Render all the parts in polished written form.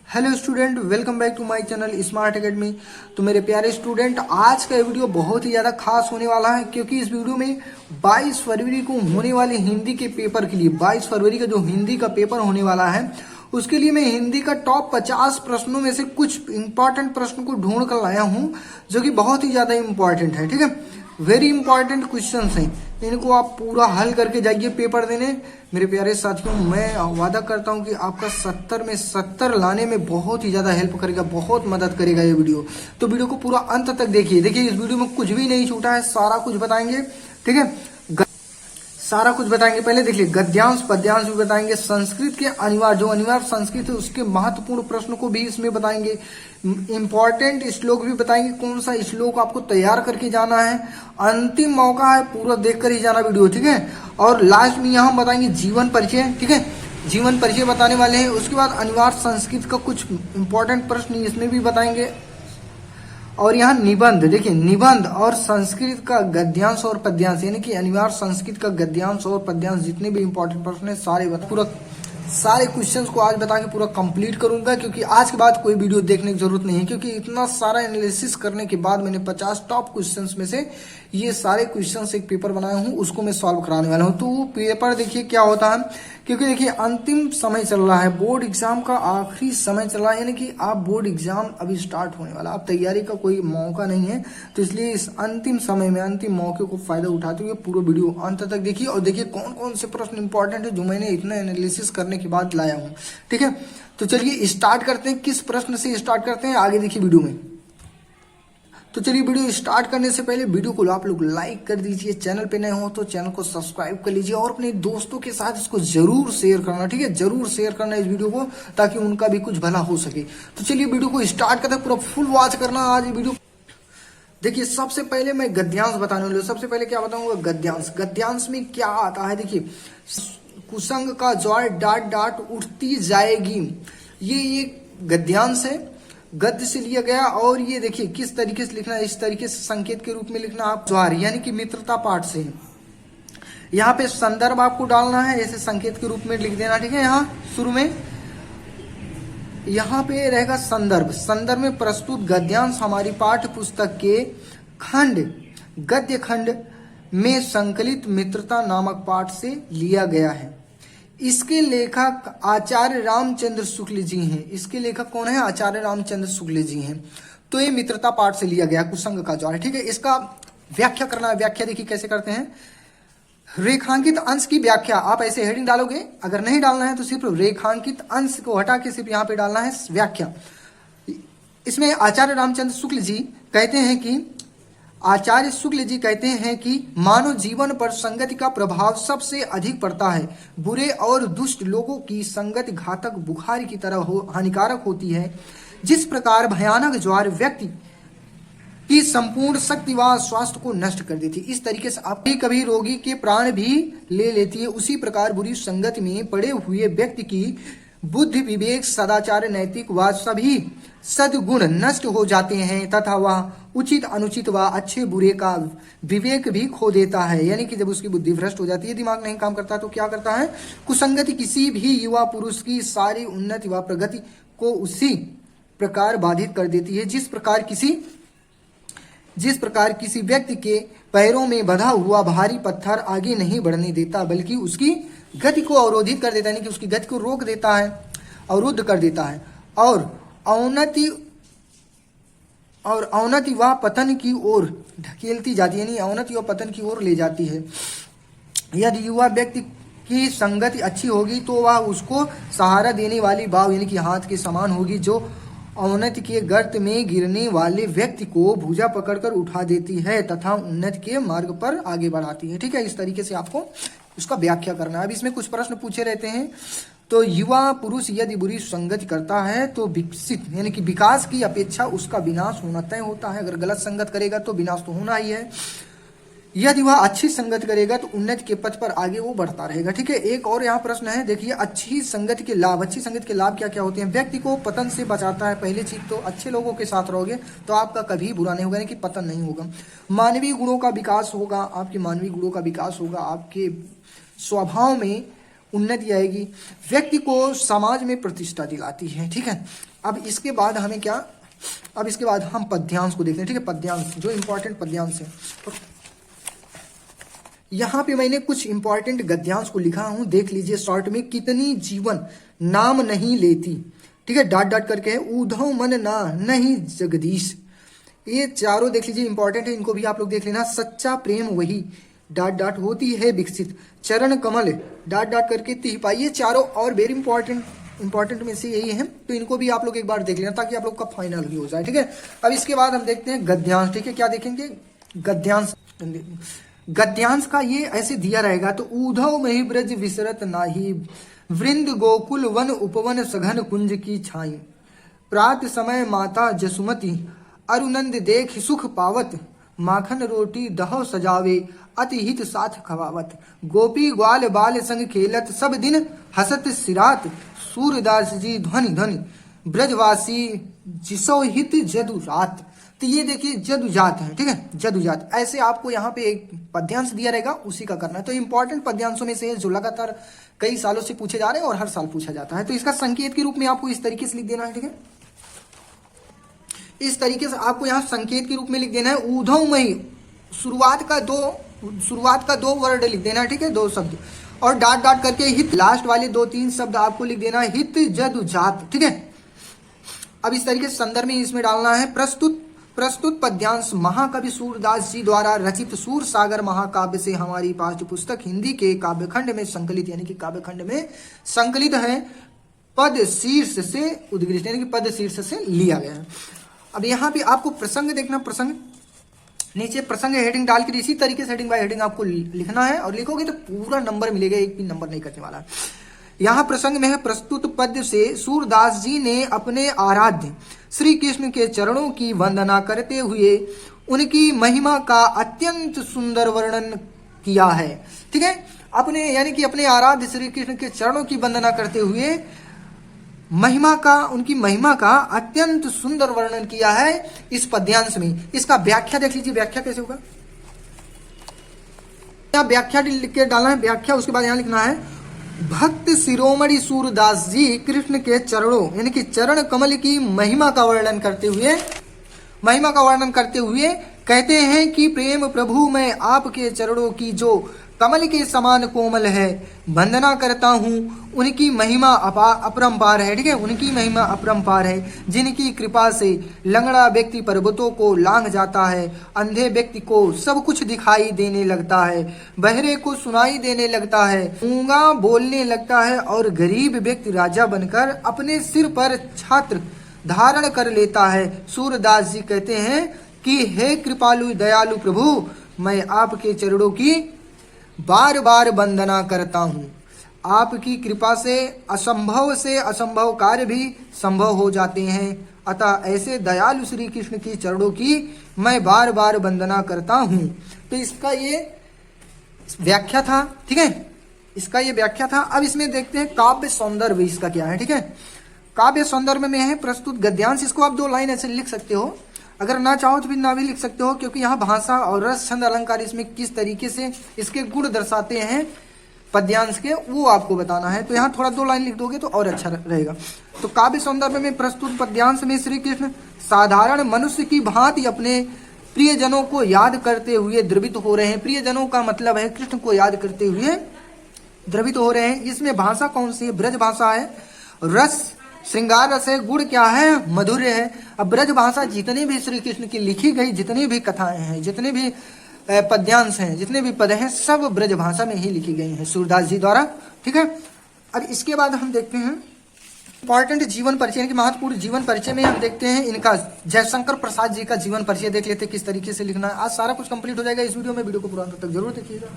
Hello student, welcome back to my channel smart academy. तो मेरे प्यारे स्टूडेंट, आज का वीडियो बहुत ही ज़्यादा खास होने वाला है क्योंकि इस वीडियो में 22 फरवरी को होने वाले हिंदी के पेपर के लिए 22 फरवरी का जो हिंदी का पेपर होने वाला है उसके लिए मैं हिंदी का टॉप 50 प्रश्नों में से कुछ इंपॉर्टेंट प्रश्न को ढूंढ कर लाया हूँ जो कि बहुत ही ज़्यादा इंपॉर्टेंट है। ठीक है, वेरी इंपॉर्टेंट क्वेश्चंस हैं, इनको आप पूरा हल करके जाइए पेपर देने। मेरे प्यारे साथियों, मैं वादा करता हूं कि आपका 70 में 70 लाने में बहुत ही ज़्यादा हेल्प करेगा, बहुत मदद करेगा ये वीडियो। तो वीडियो को पूरा अंत तक देखिए। देखिए, इस वीडियो में कुछ भी नहीं छूटा है, सारा कुछ बताएंगे। ठीक है, सारा कुछ बताएंगे। पहले देख लीजिए, गद्यांश पद्यांश भी बताएंगे, संस्कृत के अनिवार्य जो अनिवार्य संस्कृत है उसके महत्वपूर्ण प्रश्न को भी इसमें बताएंगे, इंपॉर्टेंट श्लोक भी बताएंगे, कौन सा श्लोक आपको तैयार करके जाना है। अंतिम मौका है, पूरा देख कर ही जाना वीडियो। ठीक है, और लास्ट में यहाँ बताएंगे जीवन परिचय। ठीक है, जीवन परिचय बताने वाले हैं। उसके बाद अनिवार्य संस्कृत का कुछ इंपॉर्टेंट प्रश्न इसमें भी बताएंगे। और यहाँ निबंध, देखिए निबंध और संस्कृत का गद्यांश और पद्यांश, यानी कि अनिवार्य संस्कृत का गद्यांश और पद्यांश जितने भी इंपॉर्टेंट प्रश्न है सारे क्वेश्चंस को आज बता के पूरा कंप्लीट करूंगा, क्योंकि आज के बाद कोई वीडियो देखने की जरूरत नहीं है, क्योंकि इतना सारा एनालिसिस करने के बाद मैंने 50 टॉप क्वेश्चंस में से ये सारे क्वेश्चंस एक पेपर बनाया हूँ, उसको मैं सॉल्व कराने वाला हूँ। तो वो पेपर देखिए क्या होता है, क्योंकि देखिए अंतिम समय चल रहा है, बोर्ड एग्जाम का आखिरी समय चल रहा है, यानी कि आप बोर्ड एग्जाम अभी स्टार्ट होने वाला, आप तैयारी का कोई मौका नहीं है। तो इसलिए इस अंतिम समय में अंतिम मौके को फायदा उठाते हुए पूरा वीडियो अंत तक देखिए और देखिए कौन कौन से प्रश्न इंपॉर्टेंट है जो मैंने इतना एनालिसिस करने के बाद लाया हूँ। ठीक है, तो चलिए स्टार्ट करते हैं। किस प्रश्न से स्टार्ट करते हैं आगे देखिए वीडियो में। तो चलिए वीडियो स्टार्ट करने से पहले वीडियो को आप लोग लाइक कर दीजिए, चैनल पे नए हो तो चैनल को सब्सक्राइब कर लीजिए और अपने दोस्तों के साथ इसको जरूर शेयर करना। ठीक है, जरूर शेयर करना इस वीडियो को, ताकि उनका भी कुछ भला हो सके। तो चलिए वीडियो को स्टार्ट करते हैं, पूरा फुल वॉच करना आज वीडियो। देखिए, सबसे पहले मैं गद्यांश बताने वाला हूं। सबसे पहले क्या बताऊंगा, गद्यांश। गद्यांश में क्या आता है, देखिए कुसंग का ज्वार डाट डाट उठती जाएगी, ये एक गद्यांश है, गद्य से लिया गया। और ये देखिए किस तरीके से लिखना है, इस तरीके से संकेत के रूप में लिखना आप ज्वार, यानी कि मित्रता पाठ से। यहाँ पे संदर्भ आपको डालना है, ऐसे संकेत के रूप में लिख देना। ठीक है, यहाँ शुरू में यहाँ पे रहेगा संदर्भ। संदर्भ में प्रस्तुत गद्यांश हमारी पाठ्य पुस्तक के खंड गद्य खंड में संकलित मित्रता नामक पाठ से लिया गया है। इसके लेखक आचार्य रामचंद्र शुक्ल जी हैं। इसके लेखक कौन है, आचार्य रामचंद्र शुक्ल जी हैं। तो ये मित्रता पाठ से लिया गया कुसंग का ज्वार। ठीक है, इसका व्याख्या करना है। व्याख्या देखिए कैसे करते हैं, रेखांकित अंश की व्याख्या। आप ऐसे हेडिंग डालोगे, अगर नहीं डालना है तो सिर्फ रेखांकित अंश को हटा के सिर्फ यहाँ पे डालना है व्याख्या। इसमें आचार्य रामचंद्र शुक्ल जी कहते हैं कि आचार्य शुक्ल जी कहते हैं कि मानव जीवन पर संगति का प्रभाव सबसे अधिक पड़ता है। बुरे और दुष्ट लोगों की संगति घातक बुखार की तरह हानिकारक होती है। जिस प्रकार भयानक ज्वार व्यक्ति की संपूर्ण शक्ति व स्वास्थ्य को नष्ट कर देती है, इस तरीके से आप कभी रोगी के प्राण भी ले लेती है, उसी प्रकार बुरी संगति में पड़े हुए व्यक्ति की बुद्धि, विवेक, सदाचार, नैतिक व सभी सद्गुण नष्ट हो जाते हैं तथा वह उचित अनुचित व अच्छे बुरे का विवेक भी खो देता है। यानी कि जब उसकी बुद्धि भ्रष्ट हो जाती है, दिमाग नहीं काम करता, तो क्या करता है, कुसंगति किसी भी युवा पुरुष की सारी उन्नति व प्रगति को उसी प्रकार बाधित कर देती है जिस प्रकार किसी व्यक्ति के पैरों में बंधा हुआ भारी पत्थर आगे नहीं बढ़ने देता, बल्कि उसकी गति को अवरोधित कर देता है, यानी कि उसकी गति को रोक देता है, अवरुद्ध कर देता है, और अवनति व पतन की ओर ढकेलती जाती है, यानी अवनति व पतन की ओर ले जाती है। यदि युवा व्यक्ति की संगति अच्छी होगी तो वह उसको सहारा देने वाली बाव, यानी कि हाथ के समान होगी, जो अवनति के गर्त में गिरने वाले व्यक्ति को भुजा पकड़कर उठा देती है तथा उन्नति के मार्ग पर आगे बढ़ाती है। ठीक है, इस तरीके से आपको उसका व्याख्या करना है। अब इसमें कुछ प्रश्न पूछे रहते हैं। तो युवा पुरुष यदि बुरी संगति करता है तो विकसित, यानी कि विकास की अपेक्षा उसका विनाश होना तय होता है। अगर गलत संगत करेगा तो विनाश तो होना ही है। यदि वह अच्छी संगत करेगा तो उन्नति के पथ पर आगे वो बढ़ता रहेगा। ठीक है, एक और यहाँ प्रश्न है, देखिए अच्छी संगति के लाभ। अच्छी संगत के लाभ क्या क्या होते हैं, व्यक्ति को पतन से बचाता है। पहली चीज तो अच्छे लोगों के साथ रहोगे तो आपका कभी बुरा नहीं होगा, यानी कि पतन नहीं होगा। मानवीय गुणों का विकास होगा, आपके मानवीय गुणों का विकास होगा, आपके स्वभाव में उन्नति आएगी, व्यक्ति को समाज में प्रतिष्ठा दिलाती है। ठीक है, अब इसके बाद हमें क्या, अब इसके बाद हम पद्यांश को देखते हैं। ठीक है, पद्यांश जो इंपॉर्टेंट पद्यांश है, तो यहाँ पे मैंने कुछ इंपॉर्टेंट गद्यांश को लिखा हूं, देख लीजिए शॉर्ट में। कितनी जीवन नाम नहीं लेती, ठीक है, डॉट डॉट करके है, ऊधव मन ना नहीं जगदीश, ये चारों देख लीजिए इंपॉर्टेंट है, इनको भी आप लोग देख लेना। सच्चा प्रेम वही डॉट डॉट होती है विकसित, चरण कमल डॉट डॉट करके तिहपा, ये चारों और वेरी इंपॉर्टेंट में से यही है, तो इनको भी आप लोग एक बार देख लेना ताकि आप लोग का फाइनल भी हो जाए। ठीक है, अब इसके बाद हम देखते हैं गद्यांश। ठीक है, क्या देखेंगे, गद्यांश। गद्यांश का ये ऐसे दिया रहेगा, तो ऊधव मही ब्रज विसरत नाही, वृंद गोकुल वन उपवन सघन कुंज की छाई, प्रात समय माता जसुमती, अरुनंद देख सुख पावत, माखन रोटी दहो सजावे, अति हित साथ खवावत, गोपी ग्वाल बाल संग खेलत, सब दिन हसत सिरात, सूरदास जी ध्वनि ध्वनि, ब्रजवासी जिसो हित जदु रात। तो ये देखिए जदुजात है। ठीक है, जदुजात, ऐसे आपको यहाँ पे एक पद्यांश दिया रहेगा, उसी का करना है। तो इंपॉर्टेंट पद्यांशों में से जो लगातार कई सालों से पूछे जा रहे हैं और हर साल पूछा जाता है। तो इसका संकेत के रूप में आपको इस तरीके से लिख देना है। ठीक है, इस तरीके से आपको यहाँ संकेत के रूप में लिख देना है, ऊधवमयी, शुरुआत का दो वर्ड लिख देना है। ठीक है, दो शब्द, और डॉट डॉट करके हित, लास्ट वाले 2-3 शब्द आपको लिख देना है, हित जदुजात। ठीक है, अब इस तरीके से संदर्भ में इसमें डालना है। प्रस्तुत पद्यांश महाकवि सूरदास जी द्वारा रचित सूर सागर महाकाव्य से हमारी पाठ्य पुस्तक हिंदी के काव्यखंड में संकलित, यानी कि काव्यखंड में संकलित है, पद शीर्ष से उद्गृष्ट, यानी कि पद शीर्ष से लिया गया है। अब यहाँ पे आपको प्रसंग देखना, प्रसंग नीचे प्रसंग हेडिंग डाल के इसी तरीके से हेडिंग बाय हेडिंग आपको लिखना है, और लिखोगे तो पूरा नंबर मिलेगा, एक भी नंबर नहीं कटने वाला। यहाँ प्रसंग में है, प्रस्तुत पद्य से सूरदास जी ने अपने आराध्य श्री कृष्ण के चरणों की वंदना करते हुए उनकी महिमा का अत्यंत सुंदर वर्णन किया है। ठीक है, अपने यानी कि अपने आराध्य श्री कृष्ण के चरणों की वंदना करते हुए उनकी महिमा का अत्यंत सुंदर वर्णन किया है इस पद्यांश में। इसका व्याख्या देख लीजिए, व्याख्या कैसे होगा, यहाँ व्याख्या लिख के डालना है, व्याख्या, उसके बाद यहाँ लिखना है, भक्त शिरोमणि सूरदास जी कृष्ण के चरणों, यानी कि चरण कमल की महिमा का वर्णन करते हुए कहते हैं कि प्रेम प्रभु मैं आपके चरणों की जो कमल के समान कोमल है वंदना करता हूँ, उनकी महिमा अपरंपार है। ठीक है, उनकी महिमा अपरंपार है, जिनकी कृपा से लंगड़ा व्यक्ति पर्वतों को लांघ जाता है, अंधे व्यक्ति को सब कुछ दिखाई देने लगता है, बहरे को सुनाई देने लगता है, गूंगा बोलने लगता है, और गरीब व्यक्ति राजा बनकर अपने सिर पर छत्र धारण कर लेता है। सूरदास जी कहते हैं कि हे कृपालु दयालु प्रभु, मैं आपके चरणों की बार बार वंदना करता हूँ, आपकी कृपा से असंभव कार्य भी संभव हो जाते हैं, अतः ऐसे दयालु श्री कृष्ण की चरणों की मैं बार बार वंदना करता हूँ। तो इसका ये व्याख्या था। ठीक है, इसका ये व्याख्या था। अब इसमें देखते हैं काव्य सौंदर्य इसका क्या है। ठीक है, काव्य सौंदर्य में है प्रस्तुत गद्यांश, इसको आप 2 लाइन ऐसे लिख सकते हो, अगर ना चाहो तो भी ना भी लिख सकते हो, क्योंकि यहाँ भाषा और रस छंद अलंकार इसमें किस तरीके से इसके गुण दर्शाते हैं पद्यांश के, वो आपको बताना है। तो यहाँ थोड़ा 2 लाइन लिख दोगे तो और अच्छा रहेगा। तो काव्य सौंदर्य में प्रस्तुत पद्यांश में श्री कृष्ण साधारण मनुष्य की भांति अपने प्रियजनों को याद करते हुए द्रवित हो रहे हैं। प्रियजनों का मतलब है कृष्ण को याद करते हुए द्रवित हो रहे हैं। इसमें भाषा कौन सी है, ब्रज भाषा है, रस श्रृंगार रस है, गुण क्या है, मधुर्य है। अब ब्रज भाषा जितने भी श्री कृष्ण की लिखी गई जितनी भी कथाएं हैं, जितने भी पद्यांश हैं, जितने भी पद हैं, सब ब्रज भाषा में ही लिखी गई हैं सूरदास जी द्वारा। ठीक है, अब इसके बाद हम देखते हैं इंपॉर्टेंट जीवन परिचय, यानी कि महत्वपूर्ण जीवन परिचय में हम देखते हैं इनका जयशंकर प्रसाद जी का जीवन परिचय देख लेते हैं किस तरीके से लिखना है। आज सारा कुछ कंप्लीट हो जाएगा इस वीडियो में, वीडियो को पूरा अंत तक जरूर देखिएगा।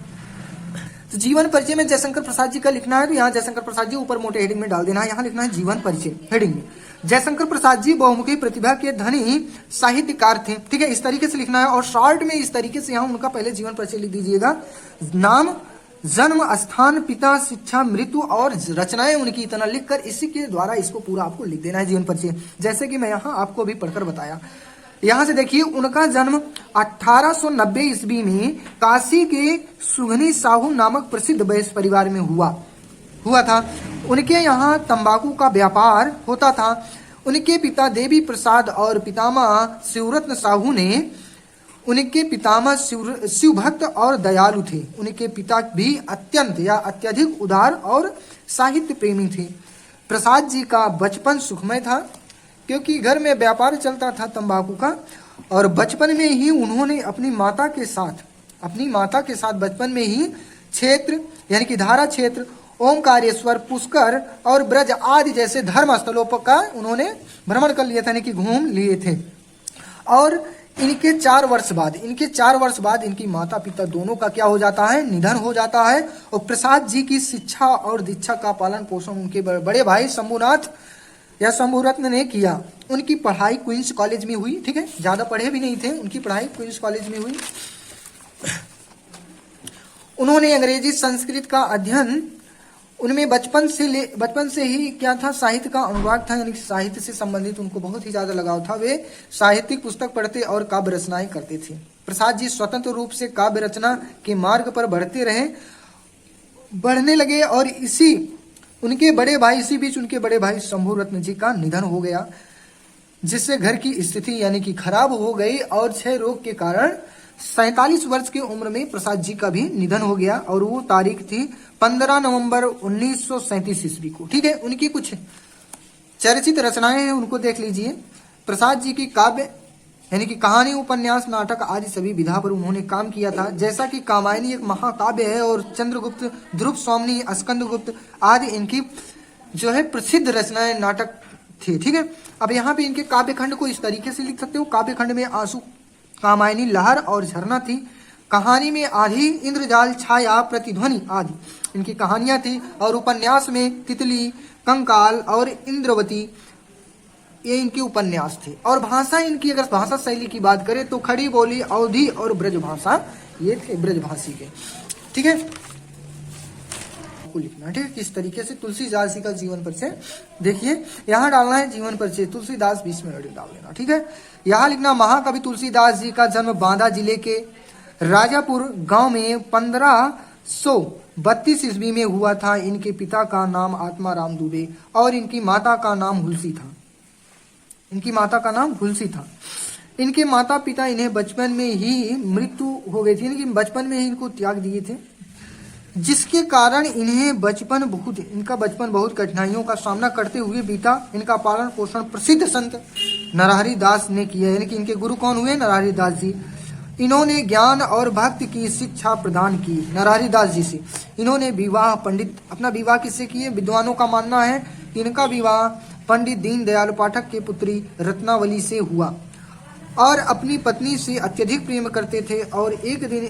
तो जीवन परिचय में जयशंकर प्रसाद जी का लिखना है, तो यहाँ जयशंकर प्रसाद जी ऊपर मोटे हेडिंग में डाल देना है, यहाँ लिखना है जीवन परिचय हेडिंग में। जयशंकर प्रसाद जी बहुमुखी प्रतिभा के धनी साहित्यकार थे। ठीक है, इस तरीके से लिखना है, और शॉर्ट में इस तरीके से यहाँ उनका पहले जीवन परिचय लिख दीजिएगा, नाम, जन्म स्थान, पिता, शिक्षा, मृत्यु और रचनाएं उनकी, इतना लिखकर इसी के द्वारा इसको पूरा आपको लिख देना है जीवन परिचय, जैसे कि मैं यहाँ आपको अभी पढ़कर बताया। यहां से देखिए, उनका जन्म 1890 ईस्वी में काशी के सुघनी साहू नामक प्रसिद्ध वैश्य परिवार में हुआ। हुआ था। उनके यहाँ तंबाकू का व्यापार होता था। उनके पिता देवी प्रसाद और पितामह शिवरत्न साहू ने उनके पितामह शिव भक्त और दयालु थे। उनके पिता भी अत्यंत या अत्यधिक उदार और साहित्य प्रेमी थे। प्रसाद जी का बचपन सुखमय था क्योंकि घर में व्यापार चलता था तंबाकू का, और बचपन में ही उन्होंने अपनी माता के साथ बचपन में ही क्षेत्र यानी कि धारा क्षेत्र, ओमकारेश्वर, पुष्कर और ब्रज आदि जैसे धर्म स्थलों पर का उन्होंने भ्रमण कर लिया था, यानी कि घूम लिए थे। और इनके 4 वर्ष बाद इनकी माता पिता दोनों का क्या हो जाता है, निधन हो जाता है। और प्रसाद जी की शिक्षा और दीक्षा का पालन पोषण उनके बड़े भाई शंभुनाथ या शंभुरत्न ने किया। उनकी पढ़ाई क्वींस कॉलेज में हुई, ठीक है, ज्यादा पढ़े भी नहीं थे, उनकी पढ़ाई क्वींस कॉलेज में हुई। उन्होंने अंग्रेजी संस्कृत का अध्ययन, उनमें बचपन से ही क्या था, साहित्य का अनुराग था, यानी साहित्य से संबंधित उनको बहुत ही ज्यादा लगाव था। वे साहित्यिक पुस्तक पढ़ते और काव्य रचनाएं करते थे। प्रसाद जी स्वतंत्र रूप से काव्य रचना के मार्ग पर बढ़ने लगे और इसी बीच उनके बड़े भाई शंभुरत्न जी का निधन हो गया, जिससे घर की स्थिति यानी कि खराब हो गई और क्षय रोग के कारण 47 वर्ष की उम्र में प्रसाद जी का भी निधन हो गया। और वो तारीख थी 15 नवंबर 1937 ईस्वी को, ठीक है। उनकी कुछ चर्चित रचनाएं हैं, उनको देख लीजिए। प्रसाद जी की काव्य यानी कि कहानी, उपन्यास, नाटक आदि सभी विधा पर उन्होंने काम किया था। जैसा कि कामायनी एक महाकाव्य है और चंद्रगुप्त, ध्रुव स्वामिनी, स्कंदगुप्त आदि इनकी जो है प्रसिद्ध रचनाएं, नाटक थे, ठीक है। अब यहाँ पे इनके काव्य खंड को इस तरीके से लिख सकते हो। काव्य खंड में आंसू, कामायनी, लहर और झरना थी। कहानी में आधी, इंद्रजाल, छाया, प्रतिध्वनि आदि इनकी कहानियां थी। और उपन्यास में तितली, कंकाल और इंद्रवती ये इनके उपन्यास थे। और भाषा इनकी, अगर भाषा शैली की बात करें तो खड़ी बोली, अवधी और ब्रज भाषा ये थे ब्रजभाषी के, ठीक है। को लिखना, ठीक है, किस तरीके से। तुलसीदास जी का जीवन परिचय देखिए, यहाँ डालना है जीवन परिचय, तुलसीदास 20 मिनट डाल देना, ठीक है। यहाँ लिखना, महाकवि तुलसीदास जी का जन्म बांदा जिले के राजापुर गांव में 1532 ईस्वी में हुआ था। इनके पिता का नाम आत्माराम दुबे और इनकी माता का नाम हुलसी था। इनके माता पिता इन्हें बचपन में ही मृत्यु हो गई थी, इनकी बचपन में ही इनको त्याग दिए थे, जिसके कारण इनका बचपन बहुत कठिनाइयों का सामना करते हुए बीता। इनका पालन पोषण प्रसिद्ध संत नरहरि दास ने किया, यानी कि इनके गुरु कौन हुए, नरहरि दास जी। इन्होंने ज्ञान और भक्ति की शिक्षा प्रदान की नरहरि दास जी से। इन्होंने अपना विवाह किससे किए, विद्वानों का मानना है कि इनका विवाह पंडित दीनदयाल पाठक के पुत्री रत्नावली से हुआ, और अपनी पत्नी से अत्यधिक प्रेम करते थे। और एक दिन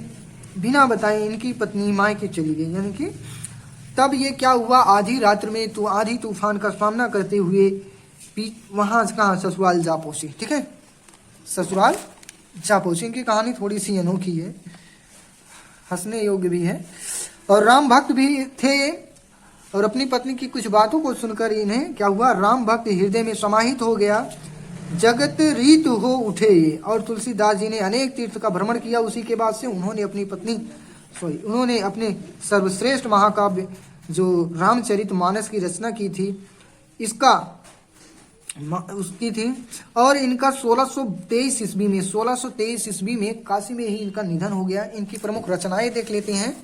बिना बताए इनकी पत्नी मायके चली गई, यानी कि तब ये क्या हुआ, आधी रात्र में तो आधी तूफान का सामना करते हुए वहां कहाँ ससुराल जा पहुंची, ठीक है, ससुराल जा पहुंची। इनकी कहानी थोड़ी सी अनोखी है, हंसने योग्य भी है। और राम भक्त भी थे, और अपनी पत्नी की कुछ बातों को सुनकर इन्हें क्या हुआ, राम भक्त हृदय में समाहित हो गया, जगत रीत हो उठे। और तुलसीदास जी ने अनेक तीर्थ का भ्रमण किया। उसी के बाद से उन्होंने अपने सर्वश्रेष्ठ महाकाव्य जो रामचरितमानस की रचना की थी, उसकी थी। और इनका 1623 ईस्वी में काशी में ही इनका निधन हो गया। इनकी प्रमुख रचनाएं देख लेते हैं।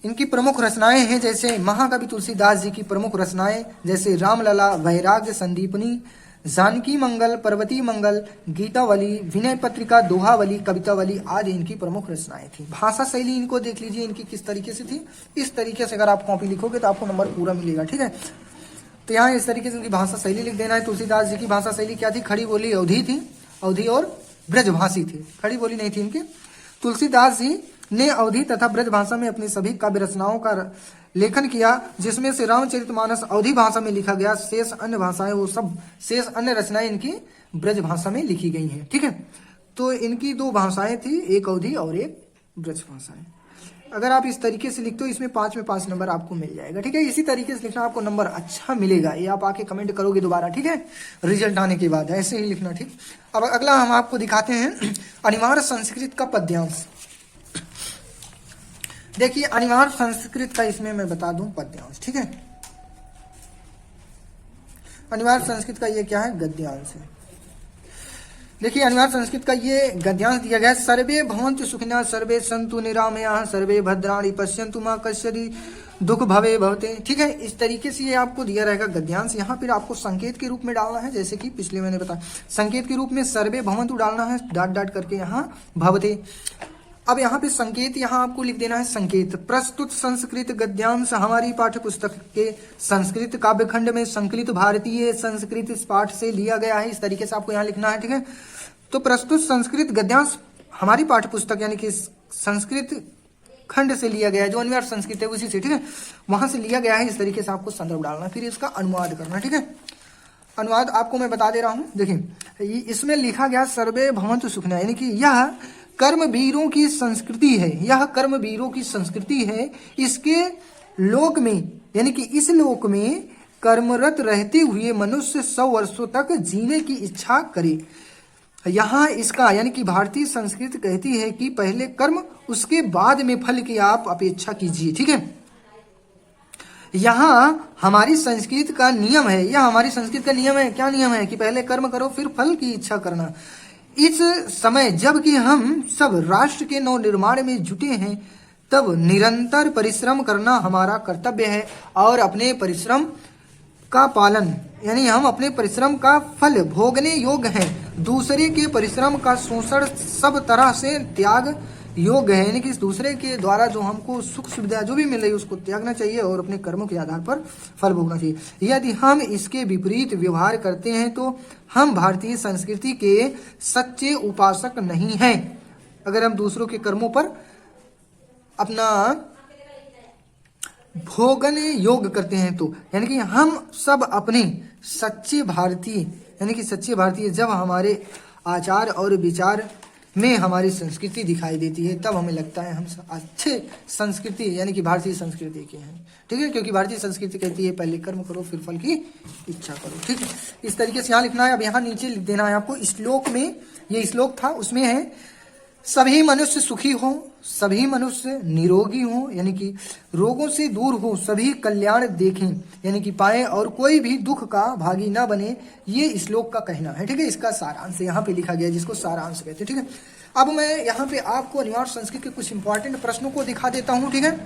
इनकी प्रमुख रचनाएं हैं जैसे महाकवि तुलसीदास जी की प्रमुख रचनाएं जैसे रामलला, वैराग्य, संदीपनी, जानकी मंगल, पर्वती मंगल, गीतावली, विनय पत्रिका, दोहावली, कवितावली आदि इनकी प्रमुख रचनाएं थी। भाषा शैली इनको देख लीजिए, इनकी किस तरीके से थी। इस तरीके से अगर आप कॉपी लिखोगे तो आपको नंबर पूरा मिलेगा, ठीक है। तो यहाँ इस तरीके से उनकी भाषा शैली लिख देना है। तुलसीदास जी की भाषा शैली क्या थी, खड़ी बोली, अवधी थी, अवधी और ब्रजभाषी थी, खड़ी बोली नहीं थी इनकी। तुलसीदास जी ने अवधी तथा ब्रज भाषा में अपनी सभी काव्य रचनाओं का लेखन किया, जिसमें से रामचरितमानस अवधी भाषा में लिखा गया, शेष अन्य रचनाएं इनकी ब्रज भाषा में लिखी गई हैं, ठीक है। तो इनकी 2 भाषाएं थी, एक अवधी और एक ब्रज भाषाएं। अगर आप इस तरीके से लिखते हो इसमें 5 में 5 नंबर आपको मिल जाएगा, ठीक है। इसी तरीके से लिखना, आपको नंबर अच्छा मिलेगा। ये आप आके कमेंट करोगे दोबारा, ठीक है, रिजल्ट आने के बाद ऐसे ही लिखना, ठीक। अब अगला हम आपको दिखाते हैं अनिवार्य संस्कृत का पद्यांश। देखिए अनिवार्य संस्कृत का इसमें मैं बता दूं पद्यांश, ठीक है। अनिवार्य संस्कृत का ये क्या है, गद्यांश है। देखिए अनिवार्य संस्कृत का ये गद्यांश दिया गया है। सर्वे भवन्तु सुखिनः सर्वे सन्तु निरामयाः सर्वे भद्राणि पश्यन्तु मा कश्चित् दुख भवे भवते, ठीक है। इस तरीके से ये आपको दिया रहेगा गद्यांश। यहाँ फिर आपको संकेत के रूप में डालना है, जैसे कि पिछले मैंने बताया संकेत के रूप में सर्वे भवन्तु डालना है, डॉट डॉट करके यहाँ भवते। अब यहाँ पे संकेत यहाँ आपको लिख देना है संकेत। प्रस्तुत संस्कृत गद्यांश हमारी पाठ्य पुस्तक के संस्कृत काव्यखंड में संकलित भारतीय संस्कृत पाठ से लिया गया है। इस तरीके से आपको यहाँ लिखना है, ठीक है। तो प्रस्तुत संस्कृत गद्यांश हमारी पाठ्य पुस्तक यानी कि संस्कृत खंड से लिया गया है, जो अनिवार्य संस्कृत है उसी से, ठीक है, वहां से लिया गया है। इस तरीके से आपको संदर्भ डालना, फिर इसका अनुवाद करना, ठीक है। अनुवाद आपको मैं बता दे रहा हूँ। देखिए इसमें लिखा गया सर्वे भवन्तु सुखिनः, यानी कि यह कर्मवीरों की संस्कृति है, यह कर्मवीरों की संस्कृति है। इसके लोक में यानी कि इस लोक में कर्मरत रहते हुए मनुष्य 100 वर्षों तक जीने की इच्छा करे। यहाँ इसका यानी कि भारतीय संस्कृति कहती है कि पहले कर्म उसके बाद में फल की आप अपेक्षा कीजिए, ठीक है। यहाँ हमारी संस्कृति का नियम है, यह हमारी संस्कृति का नियम है। क्या नियम है कि पहले कर्म करो फिर फल की इच्छा करना। इस समय जबकि हम सब राष्ट्र के नव निर्माण में जुटे हैं, तब निरंतर परिश्रम करना हमारा कर्तव्य है और अपने परिश्रम का पालन यानी हम अपने परिश्रम का फल भोगने योग्य हैं। दूसरे के परिश्रम का शोषण सब तरह से त्याग योग्य है, यानी कि दूसरे के द्वारा जो हमको सुख सुविधा जो भी मिल रही है उसको त्यागना चाहिए और अपने कर्मों के आधार पर फल भोगना चाहिए। यदि हम इसके विपरीत व्यवहार करते हैं तो हम भारतीय संस्कृति के सच्चे उपासक नहीं हैं। अगर हम दूसरों के कर्मों पर अपना भोगने योग्य करते हैं तो, यानी कि हम सब अपने सच्चे भारतीय यानी कि सच्चे भारतीय जब हमारे आचार और विचार में हमारी संस्कृति दिखाई देती है, तब हमें लगता है हम अच्छे संस्कृति यानी कि भारतीय संस्कृति के हैं, ठीक है। क्योंकि भारतीय संस्कृति कहती है पहले कर्म करो फिर फल की इच्छा करो, ठीक है। इस तरीके से यहाँ लिखना है। अब यहाँ नीचे लिख देना है आपको श्लोक में, ये श्लोक था उसमें है सभी मनुष्य सुखी हो, सभी मनुष्य निरोगी हो यानी कि रोगों से दूर हो, सभी कल्याण देखें यानी कि पाए और कोई भी दुख का भागी ना बने, ये श्लोक का कहना है, ठीक है। इसका सारांश यहाँ पे लिखा गया जिसको सारांश कहते हैं, ठीक है। अब मैं यहाँ पे आपको अनिवार्य संस्कृत के कुछ इंपॉर्टेंट प्रश्नों को दिखा देता हूँ, ठीक है।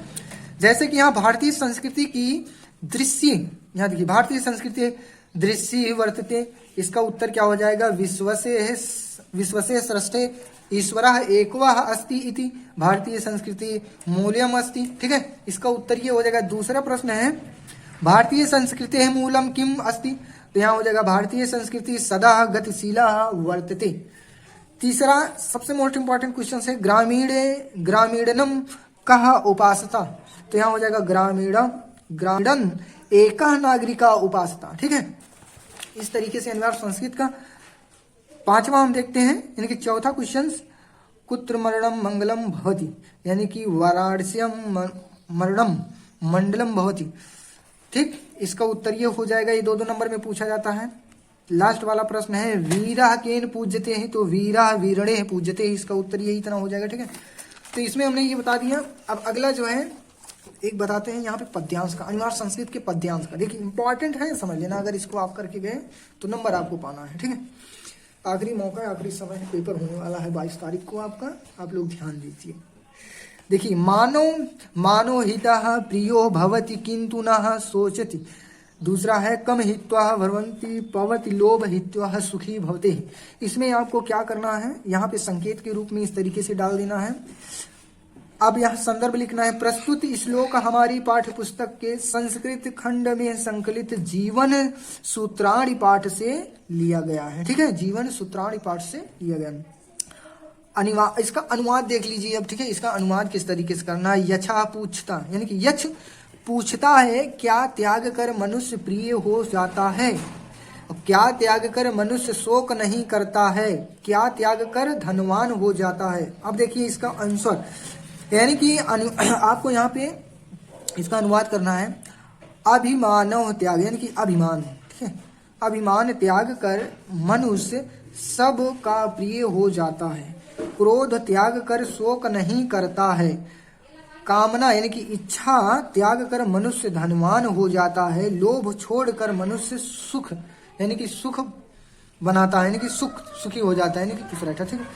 जैसे कि यहाँ भारतीय संस्कृति की दृश्य, यहाँ देखिए भारतीय संस्कृति दृश्य वर्तते, इसका उत्तर क्या हो जाएगा, विश्वसे सृष्टे ईश्वरः एकवः अस्ति इति भारतीय संस्कृति मूल्यम अस्ति, ठीक है। इसका उत्तर ये हो जाएगा। दूसरा प्रश्न है भारतीय संस्कृति है मूलम किम अस्ति, तो यहाँ हो जाएगा भारतीय संस्कृति सदा गतिशीला वर्तते। तीसरा सबसे मोस्ट इंपॉर्टेंट क्वेश्चन है ग्रामीणम कह उपासता, तो यहाँ हो जाएगा ग्रामीणन एक नागरिका उपासता, ठीक है। इस तरीके से अनिवार्य संस्कृत का पांचवा हम देखते हैं, यानी कि चौथा क्वेश्चन कुत्र मरणम मंगलम भवति, यानी कि वाराणस्यम मरणम मंडलम भवति, ठीक। इसका उत्तर ये हो जाएगा, ये 2-2 नंबर में पूछा जाता है। लास्ट वाला प्रश्न है वीरा केन पूज्यते हैं, तो वीरा वीरणे पूज्यते, इसका उत्तर यही इतना हो जाएगा, ठीक है। तो इसमें हमने ये बता दिया। अब अगला जो है एक बताते हैं यहाँ पे पद्यांश का, अनिवार्य संस्कृत के पद्यांश का। देखिए इंपॉर्टेंट है, समझ लेना, अगर इसको आप करके गए तो नंबर आपको पाना है, ठीक है। आखिरी मौका है, आखिरी समय है, पेपर होने वाला है 22 तारीख को आपका, आप लोग ध्यान दीजिए। देखिए मानो हितः प्रियो भवति किंतु न सोचति, दूसरा है कम हित्वा भवन्ति पवति लोभ हित्वा सुखी भवते। इसमें आपको क्या करना है, यहाँ पे संकेत के रूप में इस तरीके से डाल देना है। अब यह संदर्भ लिखना है प्रस्तुत श्लोक हमारी पाठ्य पुस्तक के संस्कृत खंड में संकलित जीवन सूत्राणि पाठ से लिया गया है, ठीक है। जीवन सूत्राणि पाठ से लिया गया। इसका अनुवाद देख लीजिए अब, ठीक है। इसका अनुवाद किस तरीके से करना है। यछा पूछता यानी कि यछ पूछता है क्या त्याग कर मनुष्य प्रिय हो जाता है, क्या त्याग कर मनुष्य शोक नहीं करता है, क्या त्याग कर धनवान हो जाता है। अब देखिए इसका आंसर, यानी कि आपको यहाँ पे इसका अनुवाद करना है अभिमानव त्याग यानी कि अभिमान, ठीक है। अभिमान त्याग कर मनुष्य सब का प्रिय हो जाता है, क्रोध त्याग कर शोक नहीं करता है, कामना यानी कि इच्छा त्याग कर मनुष्य धनवान हो जाता है, लोभ छोड़कर मनुष्य सुख यानी कि सुख बनाता है, यानी कि सुखी हो जाता है, यानी कि खुश रहता है। ठीक है,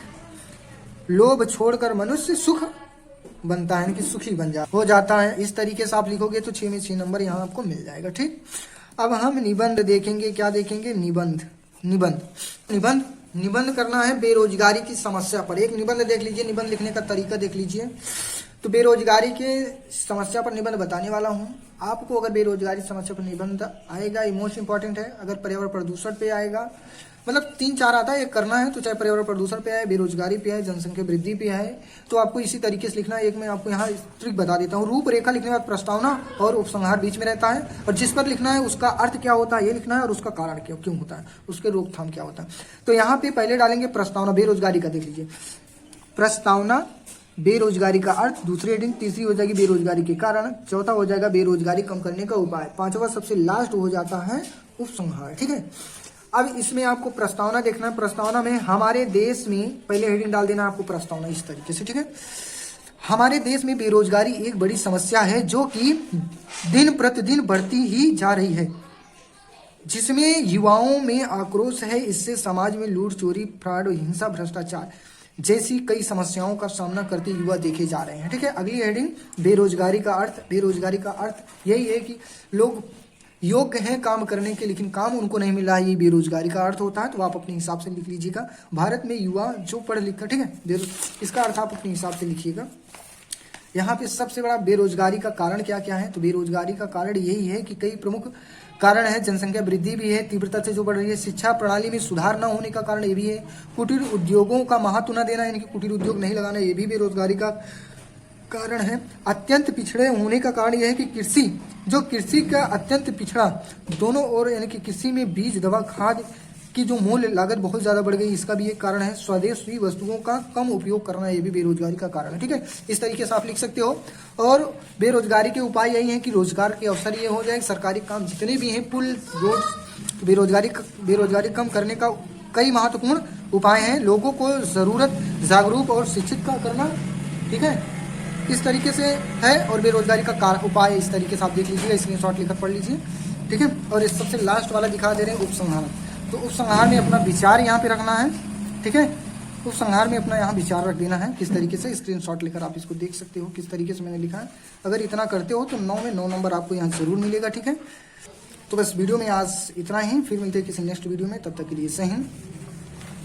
लोभ छोड़कर मनुष्य सुख बनता है, यानी कि सुखी हो जाता है। इस तरीके से आप लिखोगे तो 6 में 6 नंबर यहाँ आपको मिल जाएगा। ठीक, अब हम निबंध देखेंगे। क्या देखेंगे? निबंध। निबंध करना है बेरोजगारी की समस्या पर। एक निबंध देख लीजिए, निबंध लिखने का तरीका देख लीजिए। तो बेरोजगारी के समस्या पर निबंध बताने वाला हूँ आपको। अगर बेरोजगारी समस्या पर निबंध आएगा, ये मोस्ट इंपॉर्टेंट है। अगर पर्यावरण प्रदूषण पे आएगा, मतलब 3-4 आता है, एक करना है तो चाहे पर्यावरण प्रदूषण पे आए, बेरोजगारी पे आए, जनसंख्या वृद्धि पे आए, तो आपको इसी तरीके से लिखना है। एक मैं आपको यहाँ ट्रिक बता देता हूँ। रूपरेखा लिखने के बाद प्रस्तावना और उपसंहार बीच में रहता है, और जिस पर लिखना है उसका अर्थ क्या होता है ये लिखना है, और उसका कारण क्यों होता है, उसके रोकथाम क्या होता है। तो यहाँ पे पहले डालेंगे प्रस्तावना बेरोजगारी का। देख लीजिए, प्रस्तावना बेरोजगारी का अर्थ, दूसरी हेडिंग, तीसरी हो जाएगी बेरोजगारी के कारण, चौथा हो जाएगा बेरोजगारी कम करने का उपाय, पांचवा सबसे लास्ट हो जाता है उपसंहार। ठीक है, अब इसमें आपको प्रस्तावना देखना है। प्रस्तावना में हमारे देश में, पहले हेडिंग डाल देना आपको प्रस्तावना इस तरीके से। ठीक है, हमारे देश में बेरोजगारी एक बड़ी समस्या है जो कि दिन प्रतिदिन बढ़ती ही जा रही है, जिसमें युवाओं में आक्रोश है। इससे समाज में लूट, चोरी, फ्रॉड, हिंसा, भ्रष्टाचार जैसी कई समस्याओं का सामना करते युवा देखे जा रहे हैं। ठीक है, अगली हेडिंग बेरोजगारी का अर्थ। बेरोजगारी का अर्थ यही है कि लोग योग्य हैं काम करने के, लेकिन काम उनको नहीं मिल रहा है, ये बेरोजगारी का अर्थ होता है। तो आप अपने हिसाब से लिख लीजिएगा। भारत में युवा जो पढ़ लिख कर, ठीक है, इसका अर्थ आप अपने हिसाब से लिखिएगा। यहाँ पे सबसे बड़ा बेरोजगारी का कारण क्या क्या है? तो बेरोजगारी का कारण यही है कि कई प्रमुख कारण है। जनसंख्या वृद्धि भी है तीव्रता से जो बढ़ रही है, शिक्षा प्रणाली में सुधार न होने का कारण ये भी है, कुटीर उद्योगों का महत्व न देना यानी कि कुटीर उद्योग नहीं लगाना, ये भी बेरोजगारी का कारण है। अत्यंत पिछड़े होने का कारण यह है कि कृषि का अत्यंत पिछड़ा दोनों ओर, यानी कि कृषि में बीज, दवा, खाद की जो मूल्य लागत बहुत ज्यादा बढ़ गई, इसका भी एक कारण है। स्वदेशी वस्तुओं का कम उपयोग करना, ये भी बेरोजगारी का कारण है। ठीक है, इस तरीके से आप लिख सकते हो। और बेरोजगारी के उपाय यही है कि रोजगार के अवसर ये हो जाए, सरकारी काम जितने भी हैं, पुल, रोड, बेरोजगारी कम करने का कई महत्वपूर्ण उपाय हैं। लोगों को जरूरत जागरूक और शिक्षित का करना। ठीक है, इस तरीके से है। और बेरोजगारी का उपाय इस तरीके से आप देख लीजिएगा, स्क्रीनशॉट लेकर पढ़ लीजिए। ठीक है, और इस सबसे लास्ट वाला दिखा दे रहे हैं उपसंहार। तो उपसंहार में अपना विचार यहाँ पे रखना है। ठीक है, उपसंहार में अपना यहाँ विचार रख देना है। किस तरीके से, स्क्रीनशॉट लेकर आप इसको देख सकते हो किस तरीके से मैंने लिखा है। अगर इतना करते हो तो 9 में 9 नंबर आपको यहाँ जरूर मिलेगा। ठीक है, तो बस वीडियो में आज इतना ही, फिर मिलते हैं किसी नेक्स्ट वीडियो में, तब तक के लिए जय हिंद।